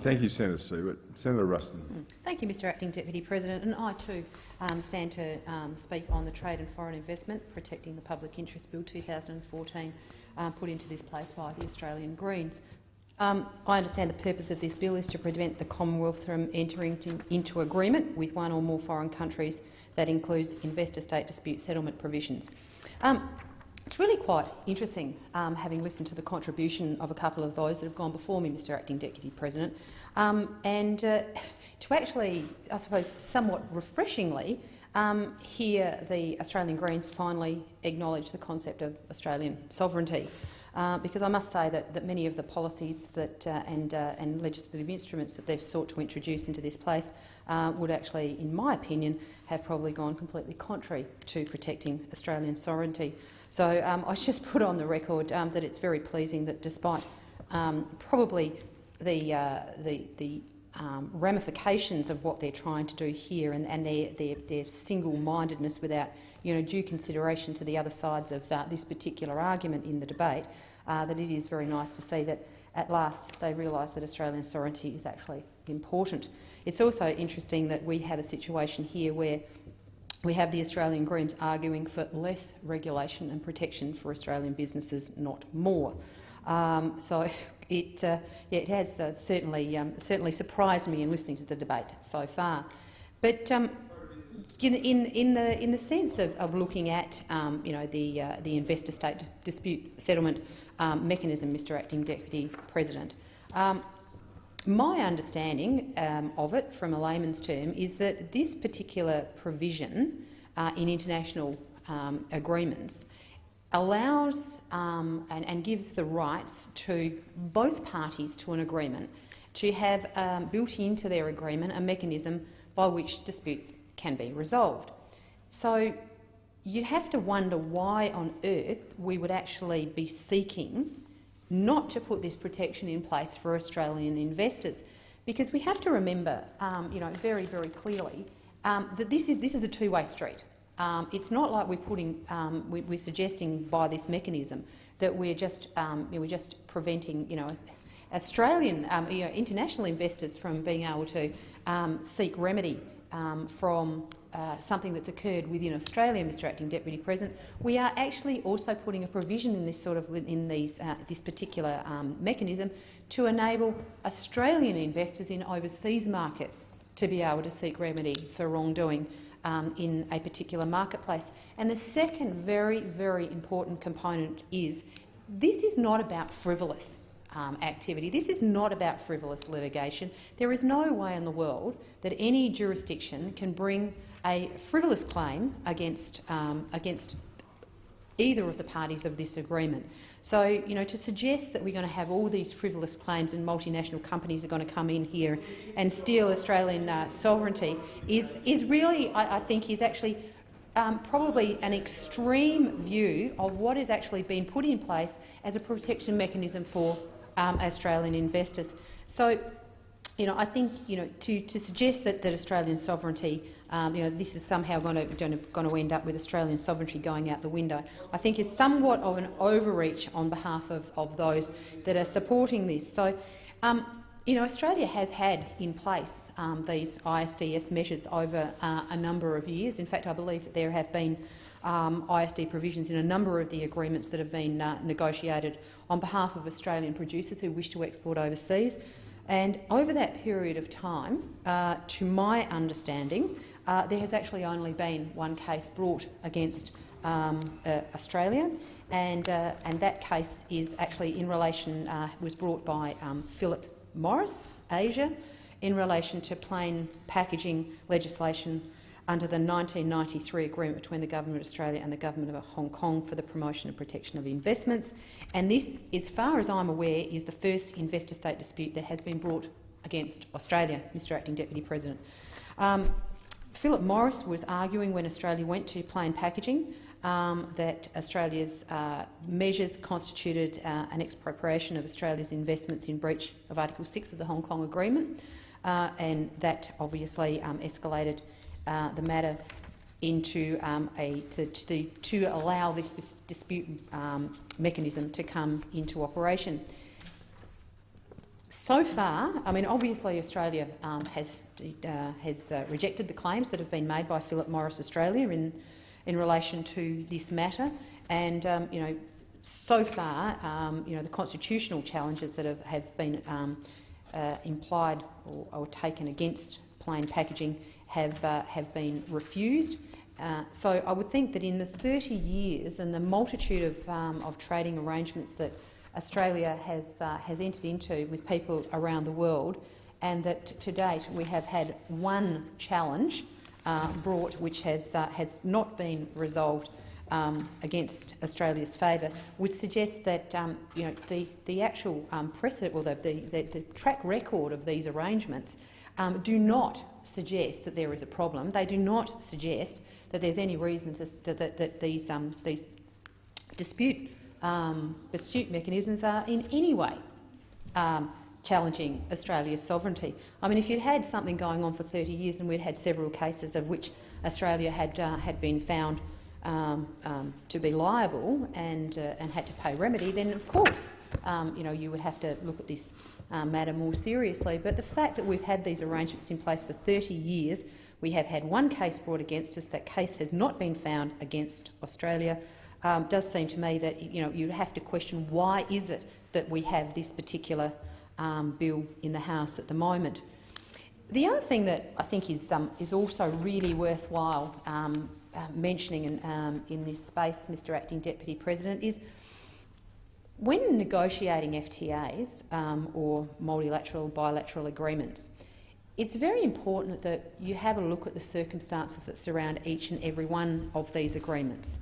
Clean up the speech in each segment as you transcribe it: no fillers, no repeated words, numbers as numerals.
Thank you, Senator Siewert. Senator Ruston. Thank you, Mr Acting Deputy President. And I too stand to speak on the Trade and Foreign Investment Protecting the Public Interest Bill 2014 put into this place by the Australian Greens. I understand the purpose of this bill is to prevent the Commonwealth from entering into agreement with one or more foreign countries that includes investor-state dispute settlement provisions. It's really quite interesting, having listened to the contribution of a couple of those that have gone before me, Mr Acting Deputy President, and to actually, I suppose, somewhat refreshingly, hear the Australian Greens finally acknowledge the concept of Australian sovereignty. Because I must say that many of the policies that, and legislative instruments that they've sought to introduce into this place would actually, in my opinion, have probably gone completely contrary to protecting Australian sovereignty. So I just put on the record that it's very pleasing that despite probably the ramifications of what they're trying to do here and their single-mindedness without due consideration to the other sides of this particular argument in the debate, that it is very nice to see that at last they realise that Australian sovereignty is actually important. It's also interesting that we have a situation here where we have the Australian Greens arguing for less regulation and protection for Australian businesses, not more. So it has certainly surprised me in listening to the debate so far. But in the sense of looking at the investor-state dispute settlement mechanism, Mr Acting Deputy President, my understanding of it, from a layman's term, is that this particular provision in international agreements allows and gives the rights to both parties to an agreement to have built into their agreement a mechanism by which disputes can be resolved. So you'd have to wonder why on earth we would actually be seeking not to put this protection in place for Australian investors, because we have to remember, very, very clearly that this is a two-way street. It's not like we're suggesting by this mechanism that we're just preventing Australian international investors from being able to seek remedy from something that's occurred within Australia, Mr Acting Deputy President. We are actually also putting a provision in this particular mechanism to enable Australian investors in overseas markets to be able to seek remedy for wrongdoing in a particular marketplace. And the second very, very important component is this is not about frivolous activity. This is not about frivolous litigation. There is no way in the world that any jurisdiction can bring a frivolous claim against either of the parties of this agreement. So, to suggest that we're going to have all these frivolous claims and multinational companies are going to come in here and steal Australian sovereignty is really, I think, is actually probably an extreme view of what has actually been put in place as a protection mechanism for Australian investors. So, I think to suggest that Australian sovereignty, this is somehow going to end up with Australian sovereignty going out the window, I think is somewhat of an overreach on behalf of those that are supporting this. So, Australia has had in place these ISDS measures over a number of years. In fact, I believe that there have been ISD provisions in a number of the agreements that have been negotiated on behalf of Australian producers who wish to export overseas. And over that period of time, to my understanding, there has actually only been one case brought against Australia, and that case is actually in relation, was brought by Philip Morris, Asia, in relation to plain packaging legislation under the 1993 agreement between the Government of Australia and the Government of Hong Kong for the promotion and protection of investments. And this, as far as I'm aware, is the first investor-state dispute that has been brought against Australia, Mr Acting Deputy President. Philip Morris was arguing when Australia went to plain packaging that Australia's measures constituted an expropriation of Australia's investments in breach of Article 6 of the Hong Kong Agreement, and that obviously escalated the matter into to allow this dispute mechanism to come into operation. So far, I mean, obviously Australia has rejected the claims that have been made by Philip Morris Australia in relation to this matter, and you know, so far, you know, the constitutional challenges that have been implied or taken against plain packaging have been refused. So I would think that in the 30 years and the multitude of trading arrangements that Australia has entered into with people around the world, and that to date we have had one challenge brought which has not been resolved against Australia's favour, would suggest that you know, the actual precedent, or the track record of these arrangements do not suggest that there is a problem. They do not suggest that there's any reason that these dispute mechanisms are in any way challenging Australia's sovereignty. I mean, if you'd had something going on for 30 years and we'd had several cases of which Australia had been found to be liable and had to pay remedy, then of course you know, you would have to look at this matter more seriously. But the fact that we've had these arrangements in place for 30 years, we have had one case brought against us. That case has not been found against Australia. Does seem to me that, you know, you have to question why is it that we have this particular bill in the House at the moment. The other thing that I think is also really worthwhile mentioning in this space, Mr Acting Deputy President, is when negotiating FTAs or multilateral, bilateral agreements, it's very important that you have a look at the circumstances that surround each and every one of these agreements.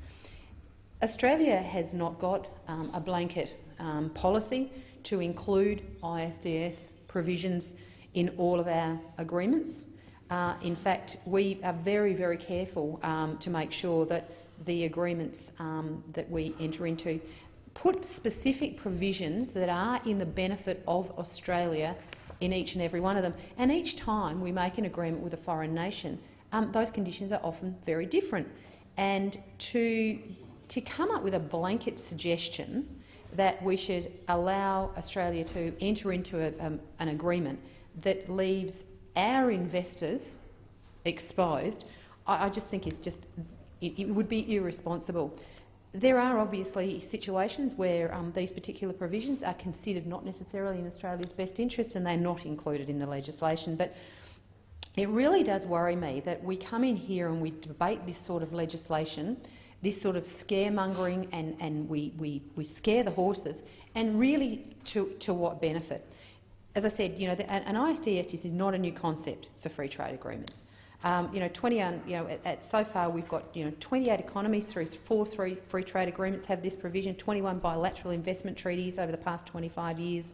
Australia has not got a blanket policy to include ISDS provisions in all of our agreements. In fact, we are very, very careful to make sure that the agreements that we enter into put specific provisions that are in the benefit of Australia in each and every one of them. And each time we make an agreement with a foreign nation, those conditions are often very different. And to come up with a blanket suggestion that we should allow Australia to enter into an agreement that leaves our investors exposed, I just think it would be irresponsible. There are obviously situations where these particular provisions are considered not necessarily in Australia's best interest and they're not included in the legislation. But it really does worry me that we come in here and we debate this sort of legislation, this sort of scaremongering, and we scare the horses, and really to what benefit? As I said, you know, an ISDS is not a new concept for free trade agreements. You know, so far we've got 28 economies through three free trade agreements have this provision, 21 bilateral investment treaties over the past 25 years.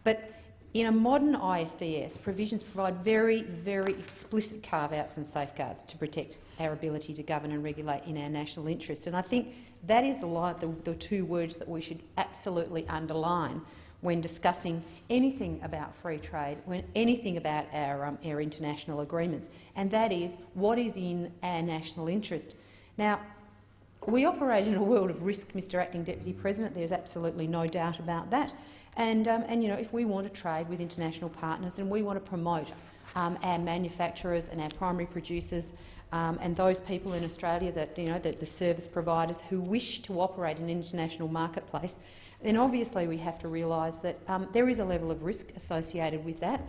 But in a modern ISDS, provisions provide very, very explicit carve-outs and safeguards to protect our ability to govern and regulate in our national interest. And I think that is the two words that we should absolutely underline when discussing anything about free trade, anything about our international agreements, and that is what is in our national interest. Now, we operate in a world of risk, Mr Acting Deputy President. There's absolutely no doubt about that. And you know, if we want to trade with international partners and we want to promote our manufacturers and our primary producers and those people in Australia that, you know, the service providers who wish to operate in an international marketplace, then obviously we have to realise that there is a level of risk associated with that.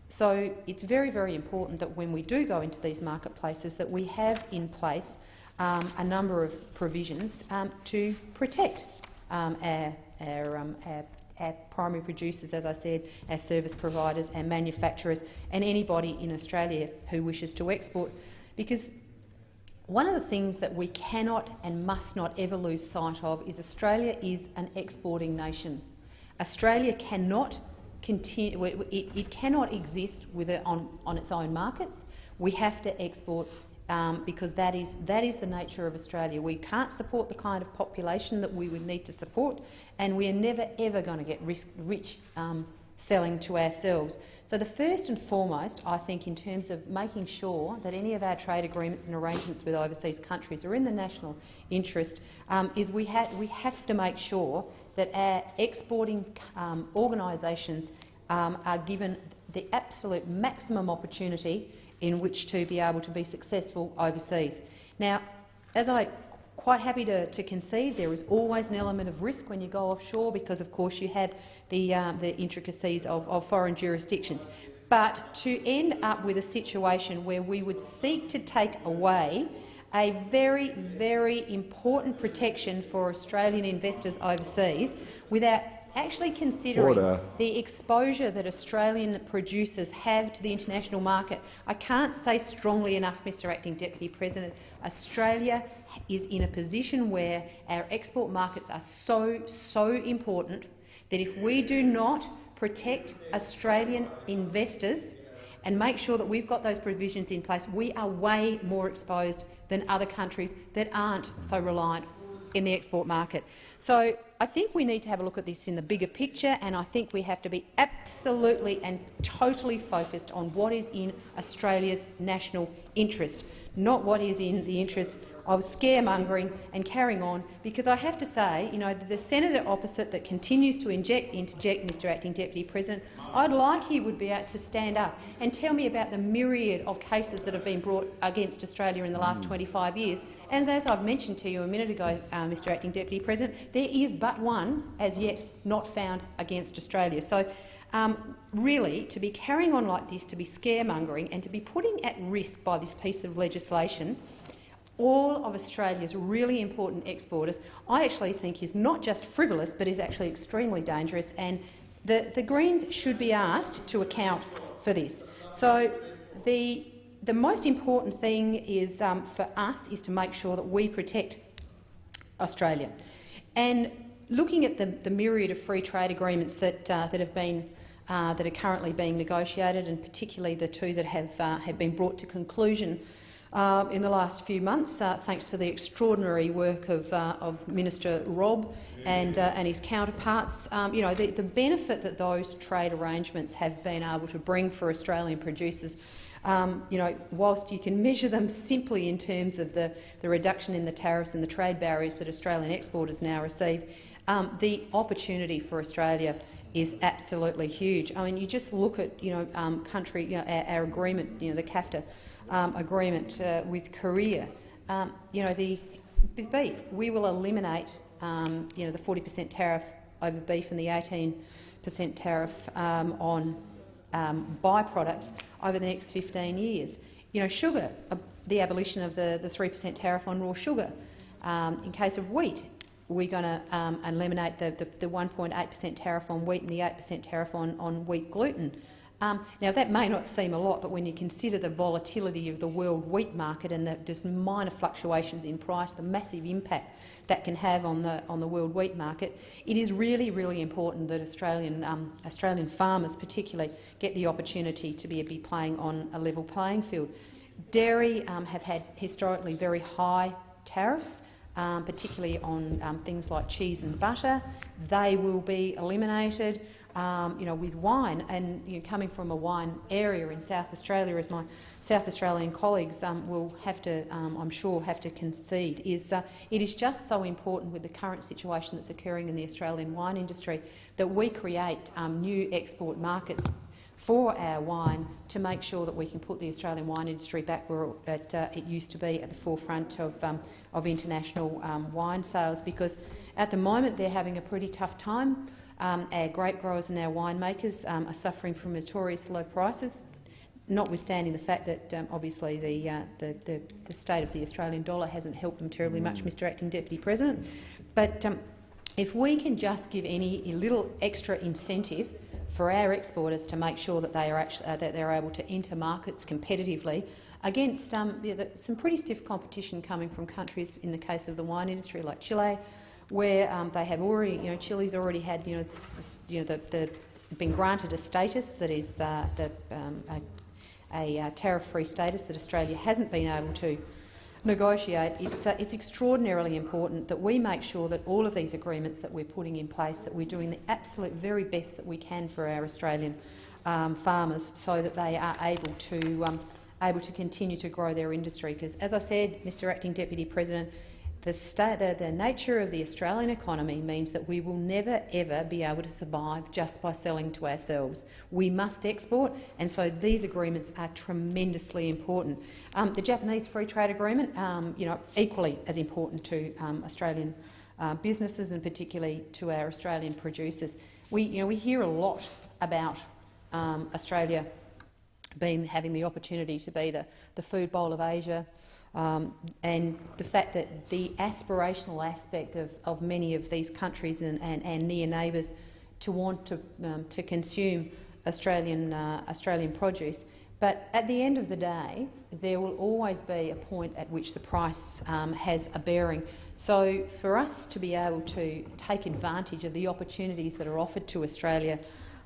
So it's very, very important that when we do go into these marketplaces that we have in place a number of provisions to protect our primary producers, as I said, our service providers, our manufacturers, and anybody in Australia who wishes to export. Because one of the things that we cannot and must not ever lose sight of is Australia is an exporting nation. Australia cannot continue; it cannot exist on its own markets. We have to export because that is the nature of Australia. We can't support the kind of population that we would need to support, and we are never ever going to get rich selling to ourselves. So the first and foremost, I think, in terms of making sure that any of our trade agreements and arrangements with overseas countries are in the national interest, is we have to make sure that our exporting organisations are given the absolute maximum opportunity in which to be able to be successful overseas. Now, as I'm quite happy to concede, there is always an element of risk when you go offshore because, of course, you have the intricacies of foreign jurisdictions. But to end up with a situation where we would seek to take away a very, very important protection for Australian investors overseas without actually considering the exposure that Australian producers have to the international market. I can't say strongly enough, Mr Acting Deputy President, Australia is in a position where our export markets are so important that if we do not protect Australian investors and make sure that we've got those provisions in place, we are way more exposed than other countries that aren't so reliant in the export market. So I think we need to have a look at this in the bigger picture, and I think we have to be absolutely and totally focused on what is in Australia's national interest, not what is in the interest of scaremongering and carrying on, because I have to say, the senator opposite that continues to interject, Mr Acting Deputy President, I'd like he would be able to stand up and tell me about the myriad of cases that have been brought against Australia in the last 25 years. And as I've mentioned to you a minute ago, Mr Acting Deputy President, there is but one as yet not found against Australia. So really, to be carrying on like this, to be scaremongering and to be putting at risk by this piece of legislation all of Australia's really important exporters, I actually think is not just frivolous but is actually extremely dangerous, and the Greens should be asked to account for this. So the most important thing is for us is to make sure that we protect Australia. And looking at the myriad of free trade agreements that are currently being negotiated, and particularly the two that have been brought to conclusion in the last few months, thanks to the extraordinary work of Minister Robb and his counterparts. The benefit that those trade arrangements have been able to bring for Australian producers, whilst you can measure them simply in terms of the reduction in the tariffs and the trade barriers that Australian exporters now receive, the opportunity for Australia is absolutely huge. I mean, you just look at our agreement, the CAFTA agreement with Korea. With beef, we will eliminate the 40% tariff over beef and the 18% tariff on byproducts over the next 15 years. Sugar, the abolition of the 3% tariff on raw sugar. In case of wheat, we're going to eliminate the 1.8% tariff on wheat and the 8% tariff on wheat gluten. Now, that may not seem a lot, but when you consider the volatility of the world wheat market and the just minor fluctuations in price, the massive impact that can have on the world wheat market, it is really, really important that Australian farmers particularly get the opportunity to be playing on a level playing field. Dairy have had historically very high tariffs, particularly on things like cheese and butter. They will be eliminated. With wine, and coming from a wine area in South Australia, as my South Australian colleagues will have to, I'm sure, have to concede, is it is just so important with the current situation that's occurring in the Australian wine industry that we create new export markets for our wine to make sure that we can put the Australian wine industry back where it used to be, at the forefront of international wine sales, because at the moment they're having a pretty tough time. Our grape growers and our winemakers are suffering from notorious low prices, notwithstanding the fact that obviously the state of the Australian dollar hasn't helped them terribly much, Mr Acting Deputy President. But if we can just give a little extra incentive for our exporters to make sure that they're able to enter markets competitively against some pretty stiff competition coming from countries, in the case of the wine industry, like Chile, where they have already, Chile's already had, been granted a status that is a tariff-free status that Australia hasn't been able to negotiate. It's extraordinarily important that we make sure that all of these agreements that we're putting in place, that we're doing the absolute very best that we can for our Australian farmers, so that they are able to continue to grow their industry. Because, as I said, Mr Acting Deputy President, the nature of the Australian economy means that we will never ever be able to survive just by selling to ourselves. We must export, and so these agreements are tremendously important. The Japanese Free Trade Agreement, equally as important to Australian businesses and particularly to our Australian producers. We hear a lot about Australia having the opportunity to be the food bowl of Asia. And the fact that the aspirational aspect of many of these countries and near neighbours to want to consume Australian produce, but at the end of the day, there will always be a point at which the price has a bearing. So for us to be able to take advantage of the opportunities that are offered to Australia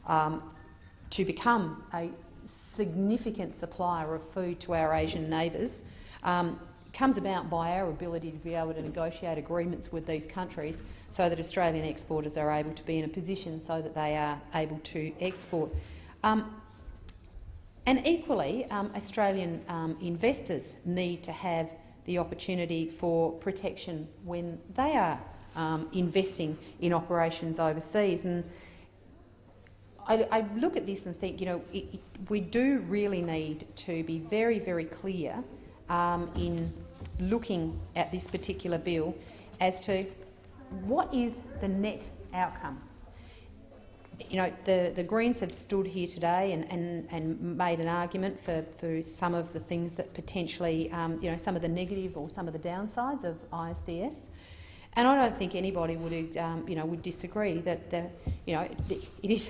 to become a significant supplier of food to our Asian neighbours comes about by our ability to be able to negotiate agreements with these countries so that Australian exporters are able to be in a position so that they are able to export. And equally, Australian investors need to have the opportunity for protection when they are investing in operations overseas. And I look at this and think, we do really need to be very, very clear in looking at this particular bill as to what is the net outcome. The Greens have stood here today and made an argument for some of the things that potentially, some of the negative or some of the downsides of ISDS. And I don't think anybody would disagree that it is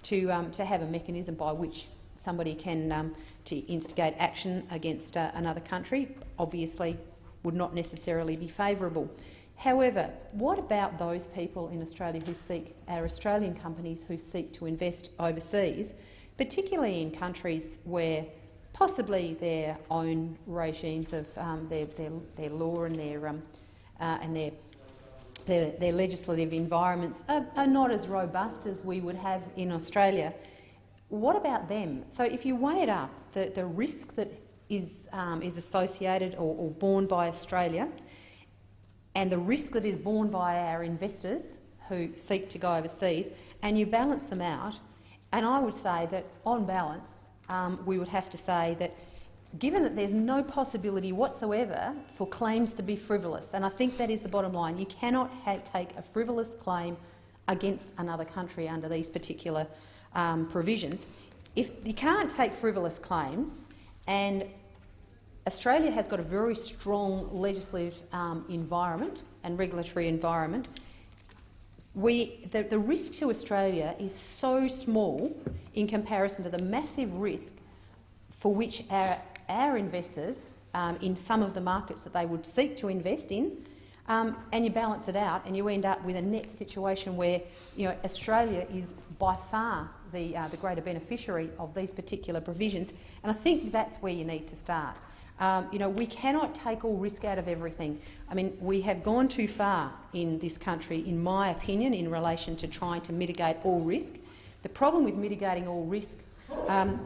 to have a mechanism by which somebody can to instigate action against another country. Obviously, would not necessarily be favourable. However, what about those people in Australia our Australian companies who seek to invest overseas, particularly in countries where possibly their own regimes of their law and their legislative environments are not as robust as we would have in Australia? What about them? So if you weigh it up, the risk that is associated or borne by Australia and the risk that is borne by our investors who seek to go overseas, and you balance them out, and I would say that on balance we would have to say that given that there's no possibility whatsoever for claims to be frivolous, and I think that is the bottom line, you cannot take a frivolous claim against another country under these particular provisions. If you can't take frivolous claims, and Australia has got a very strong legislative environment and regulatory environment, the risk to Australia is so small in comparison to the massive risk for which our investors in some of the markets that they would seek to invest in, and you balance it out and you end up with a net situation where Australia is by far the greater beneficiary of these particular provisions, and I think that's where you need to start. We cannot take all risk out of everything. I mean, we have gone too far in this country, in my opinion, in relation to trying to mitigate all risk. The problem with mitigating all risk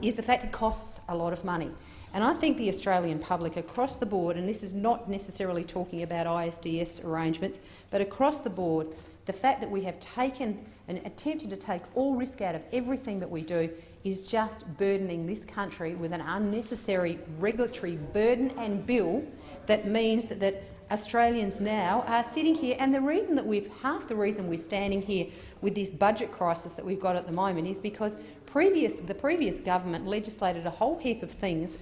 is the fact it costs a lot of money. And I think the Australian public across the board, and this is not necessarily talking about ISDS arrangements, but across the board, the fact that we have taken and attempted to take all risk out of everything that we do is just burdening this country with an unnecessary regulatory burden and bill that means that Australians now are sitting here, and half the reason we're standing here with this budget crisis that we've got at the moment is because the previous government legislated a whole heap of things,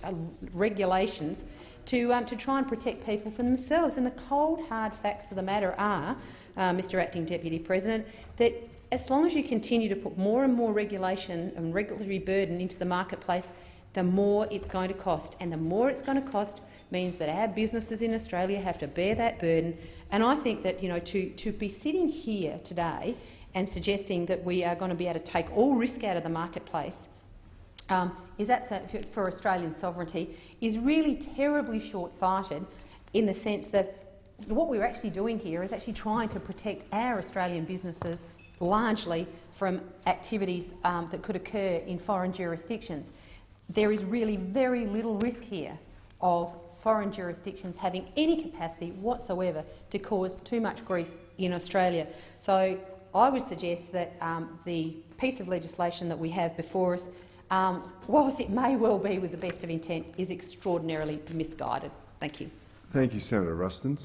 regulations, to try and protect people from themselves. And the cold, hard facts of the matter are, Mr Acting Deputy President, that as long as you continue to put more and more regulation and regulatory burden into the marketplace, the more it's going to cost. And the more it's going to cost means that our businesses in Australia have to bear that burden. And I think that to be sitting here today and suggesting that we are going to be able to take all risk out of the marketplace is absolutely for Australian sovereignty is really terribly short-sighted, in the sense that what we're actually doing here is actually trying to protect our Australian businesses largely from activities that could occur in foreign jurisdictions. There is really very little risk here of foreign jurisdictions having any capacity whatsoever to cause too much grief in Australia. So I would suggest that the piece of legislation that we have before us, whilst it may well be with the best of intent, is extraordinarily misguided. Thank you. Thank you, Senator Ruston.